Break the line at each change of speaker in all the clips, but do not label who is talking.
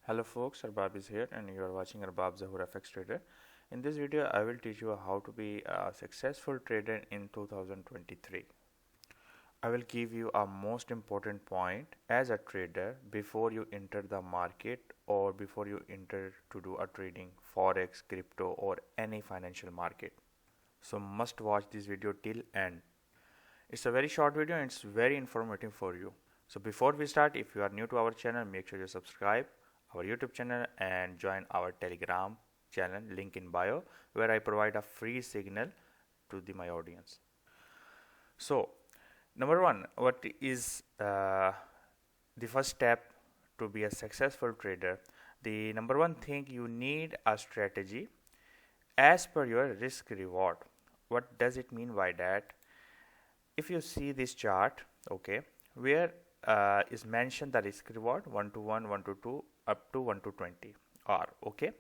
Hello folks, Arbab is here and you are watching Arbab Zahoor FX Trader. In this video, I will teach you how to be a successful trader in 2023. I will give you a most important point as a trader before you enter the market or before you enter to do a trading, forex, crypto or any financial market. So must watch this video till end. It's a very short video and it's very informative for you. So before we start, if you are new to our channel, make sure you subscribe our YouTube channel and join our Telegram channel, link in bio, where I provide a free signal to my audience. So number one, what is the first step to be a successful trader? The number one thing, you need a strategy as per your risk reward. What does it mean by that? If you see this chart, okay, where is mentioned the risk reward 1 to 1, 1 to 2, up to 1 to 20 are okay.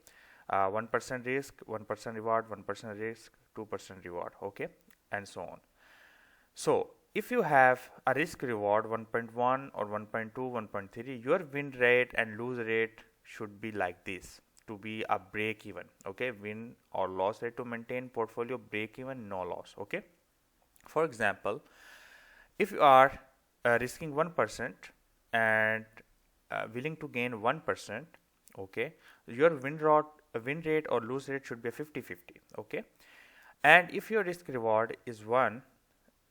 1% risk, 1% reward, 1% risk, 2% reward, okay, and so on. So if you have a risk reward 1.1 or 1.2, 1.3, your win rate and lose rate should be like this to be a break even, okay, win or loss rate to maintain portfolio break even, no loss, okay. For example, if you are risking 1% and willing to gain 1%, okay, your win rate or lose rate should be a 50-50, okay. And if your risk reward is 1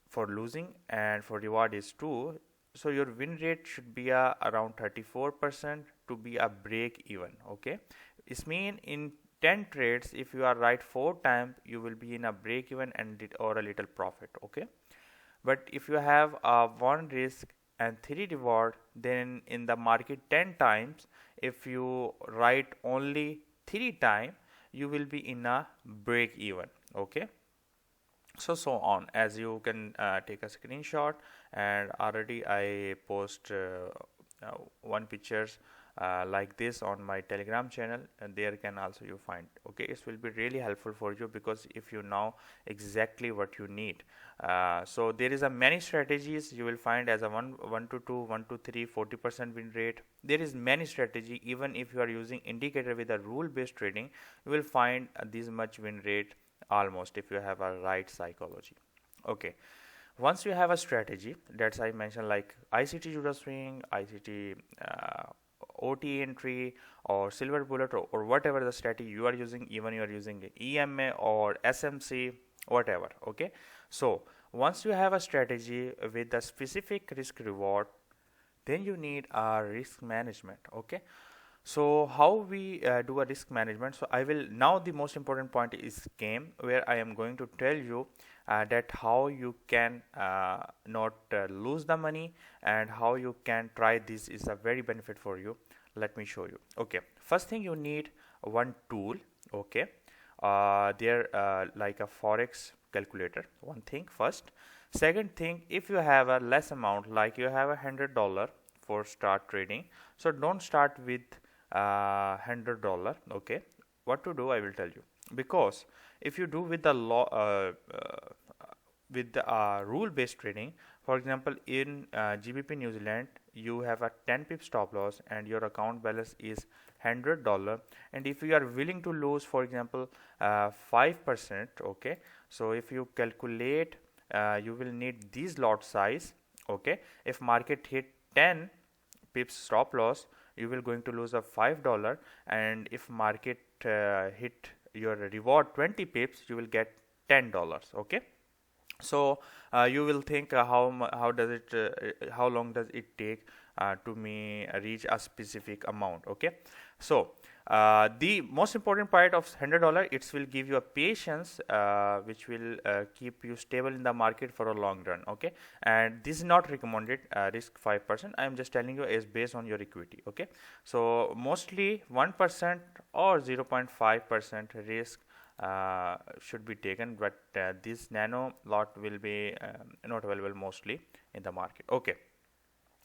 for losing and for reward is 2, so your win rate should be around 34% to be a break even, okay. This means in 10 trades, if you are right 4 times, you will be in a break even and or a little profit, okay. But if you have a 1 risk and 3 reward, then in the market 10 times, if you write only 3 times, you will be in a break even, okay. So on, as you can take a screenshot, and already I post one pictures like this on my Telegram channel, and there can also you find, okay. It will be really helpful for you because if you know exactly what you need. So there is a many strategies you will find as a 1 to 2, 1 to 3, 40% win rate. There is many strategy. Even if you are using indicator with a rule based trading, you will find this much win rate almost if you have a right psychology, okay. Once you have a strategy, that's I mentioned, like ICT Judo swing, ICT OT entry or silver bullet, or whatever the strategy you are using, even you are using EMA or SMC, whatever, okay. So once you have a strategy with the specific risk reward, then you need a risk management, okay. So how we do a risk management? So I will now, the most important point is came where I am going to tell you that how you can not lose the money and how you can try. This is a very benefit for you. Let me show you, okay. First thing, you need one tool, okay. There like a forex calculator, one thing first. Second thing, if you have a less amount, like you have $100 for start trading, so don't start with $100, okay. What to do, I will tell you, because if you do with the rule based trading, for example in GBP New Zealand, you have a 10 pip stop loss and your account balance is $100, and if you are willing to lose, for example 5%, okay, so if you calculate, you will need this lot size, okay. If market hit 10 pips stop loss, you will going to lose a $5, and if market hit your reward 20 pips, you will get $10, okay. So you will think how does it how long does it take to me reach a specific amount, okay. So the most important part of $100, it will give you a patience which will keep you stable in the market for a long run, okay. And this is not recommended risk 5%. I am just telling you is based on your equity, okay. So mostly 1% or 0.5% risk should be taken, but this nano lot will be not available mostly in the market, okay.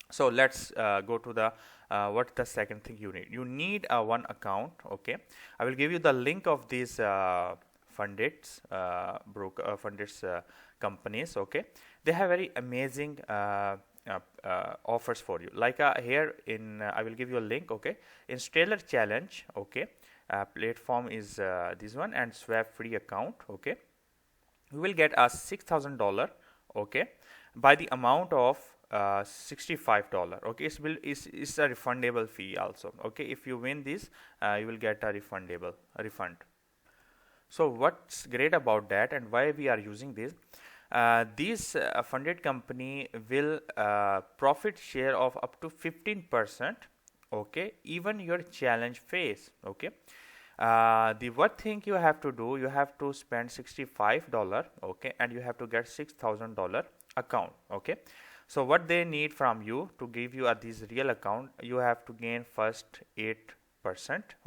So let's go to the what the second thing you need. You need a one account, okay. I will give you the link of these funded companies, okay. They have very amazing offers for you. Like here in I will give you a link. Okay, in Stellar Challenge, okay, platform is this one, and swap free account. Okay, we will get a $6,000, okay, by the amount of $65. Okay, it's a refundable fee also. Okay, if you win this, you will get a refund. So what's great about that and why we are using this? This funded company will profit share of up to 15%. Okay, even your challenge phase. Okay, the what thing you have to do, you have to spend $65, okay, and you have to get $6,000 account. Okay, so what they need from you to give you this real account, you have to gain first 8%,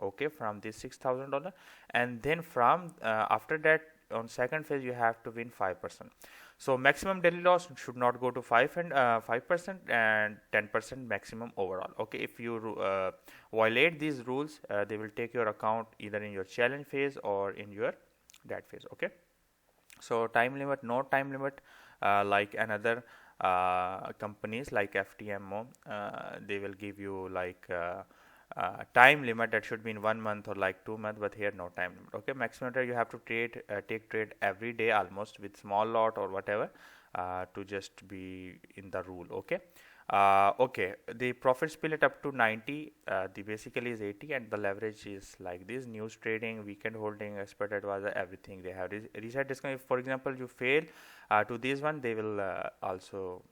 okay, from this $6,000, and then from after that on second phase you have to win 5%. So maximum daily loss should not go to 5% and 10% maximum overall. Okay, if you violate these rules, they will take your account either in your challenge phase or in your that phase. Okay, so time limit, no time limit, like another companies like FTMO, they will give you like time limit that should be in 1 month or like 2 months, but here no time limit. Okay, maximum you have to take trade every day almost with small lot or whatever, to just be in the rule. Okay, okay, the profit split up to 90, the basically is 80, and the leverage is like this: news trading, weekend holding, expert advisor, everything they have. Reset discount, if for example you fail to this one, they will also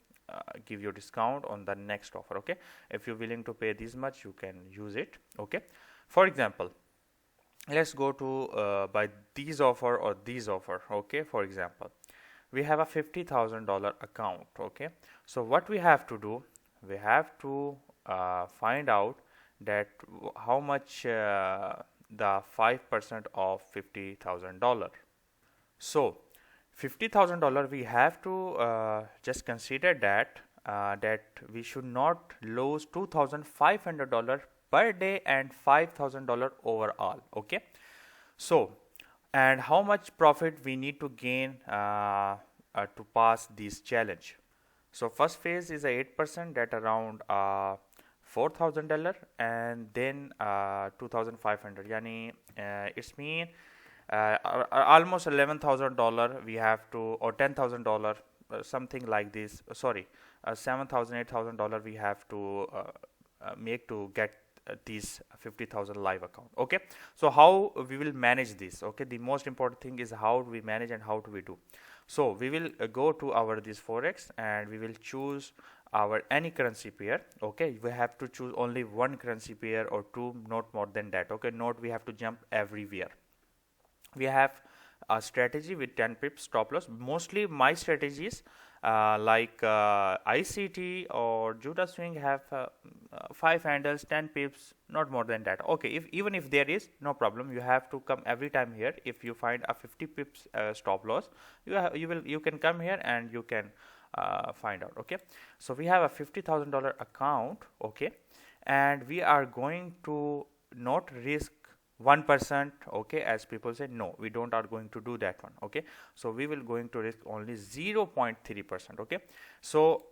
give you discount on the next offer. Okay, if you're willing to pay this much, you can use it. Okay, for example, let's go to buy these offer or these offer. Okay, for example, we have a $50,000 account. Okay, so what we have to do, we have to find out that how much the 5% of $50,000. So $50,000 we have to just consider that that we should not lose $2,500 per day and $5,000 overall. Okay, so and how much profit we need to gain to pass this challenge? So first phase is a 8%, that around $4,000, and then 2,500. Yani it's mean almost $11,000 we have to, or $10,000, something like this. Sorry, $7,000, $8,000 we have to make to get these 50,000 live account. Okay, so how we will manage this? Okay, the most important thing is how we manage and how do we do. So we will go to our this forex and we will choose our any currency pair. Okay, we have to choose only one currency pair or two, not more than that. Okay, not we have to jump everywhere. We have a strategy with 10 pips stop loss. Mostly my strategies like ICT or Judah swing have 5 handles, 10 pips, not more than that. Okay, if even if there is, no problem, you have to come every time here. If you find a 50 pips stop loss, you can come here and you can find out. Okay, so we have a $50,000 account. Okay, and we are going to not risk 1%. Okay, as people say, no, we don't are going to do that one. Okay, so we will going to risk only 0.3%. Okay, so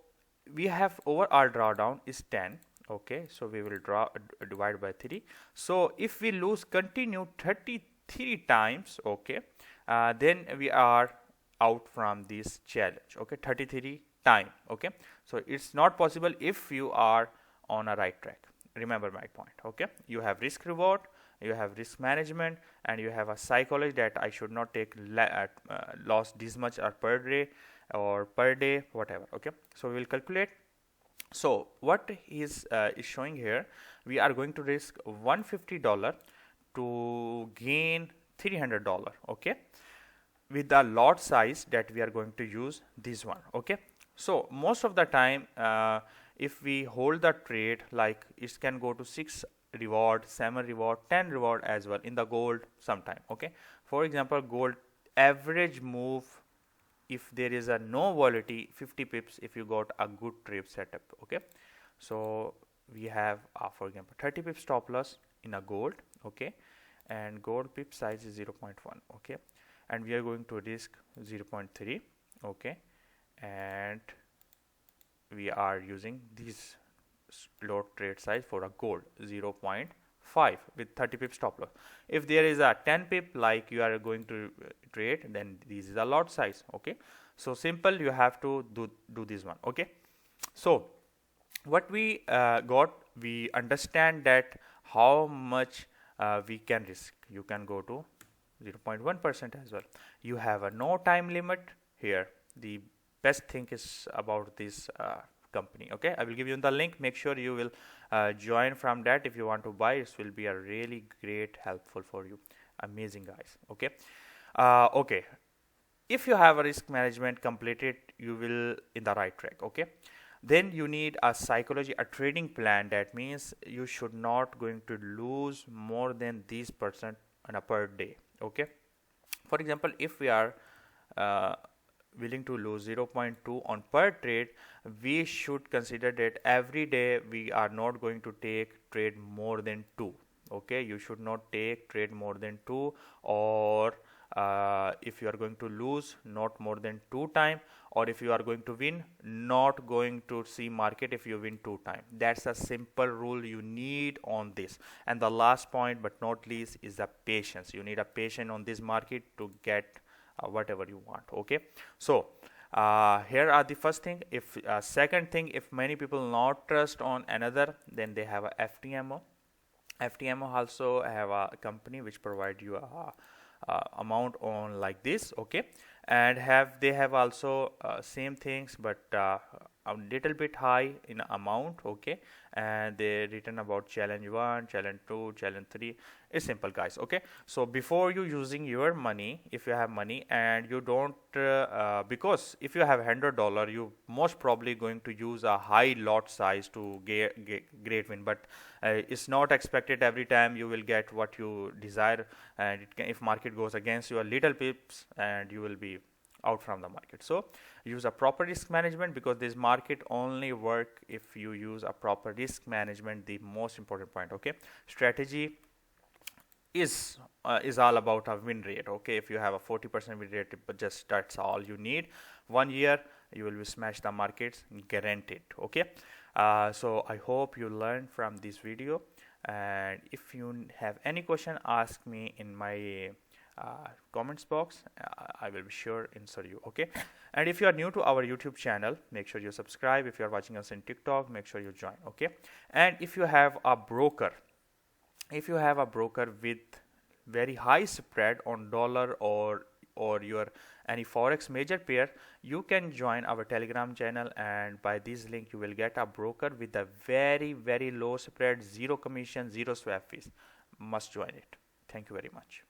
we have over our drawdown is 10. Okay, so we will divide by 3. So if we lose continue 33 times, okay, then we are out from this challenge. Okay, 33 time. Okay, so it's not possible if you are on a right track. Remember my point. Okay, you have risk reward, you have risk management, and you have a psychology that I should not take loss this much or per day or per day, whatever. Okay, so we will calculate. So what is showing here, we are going to risk $150 to gain $300. Okay, with the lot size that we are going to use this one. Okay, so most of the time if we hold the trade, like it can go to 6 reward, 7 reward, 10 reward as well in the gold sometime. Okay, for example, gold average move, if there is a no volatility, 50 pips if you got a good trade setup. Okay, so we have for example 30 pips stop loss in a gold. Okay, and gold pip size is 0.1. Okay, and we are going to risk 0.3. Okay, and we are using this lot trade size for a gold 0.5 with 30 pip stop loss. If there is a 10 pip like you are going to trade, then this is a lot size. Okay, so simple, you have to do this one. Okay, so what we got, we understand that how much we can risk. You can go to 0.1% as well. You have a no time limit here. The best thing is about this company. Okay, I will give you the link. Make sure you will join from that if you want to buy. It will be a really great helpful for you. Amazing guys. Okay, okay, if you have a risk management completed, you will in the right track. Okay, then you need a psychology, a trading plan. That means you should not going to lose more than this percent on a per day. Okay, for example, if we are willing to lose 0.2 on per trade, we should consider that every day we are not going to take trade more than 2. Okay, you should not take trade more than 2, or if you are going to lose, not more than 2 times, or if you are going to win, not going to see market if you win 2 times. That's a simple rule you need on this. And the last point but not least is the patience. You need a patience on this market to get whatever you want. Okay, so here are the first thing. If second thing, if many people not trust on another, then they have a FTMO. FTMO also have a company which provide you a amount on like this. Okay, and they have also same things, but a little bit high in amount. Okay, and they written about challenge 1, challenge 2, challenge 3. It's simple guys. Okay, so before you using your money, if you have money and you don't because if you have $100, you most probably going to use a high lot size to get great win, but it's not expected every time you will get what you desire, and if market goes against you a little pips, and you will be out from the market. So use a proper risk management, because this market only work if you use a proper risk management, the most important point. Okay, strategy is all about a win rate. Okay, if you have a 40% win rate, but just that's all you need. 1 year you will smash the markets, guaranteed. Okay, so I hope you learned from this video, and if you have any question, ask me in my comments box. I will be sure answer you. Okay, and if you are new to our YouTube channel, make sure you subscribe. If you are watching us in TikTok, make sure you join. Okay, and if you have a broker, with very high spread on dollar or your any forex major pair, you can join our Telegram channel, and by this link you will get a broker with a very low spread, zero commission, zero swap fees. Must join it. Thank you very much.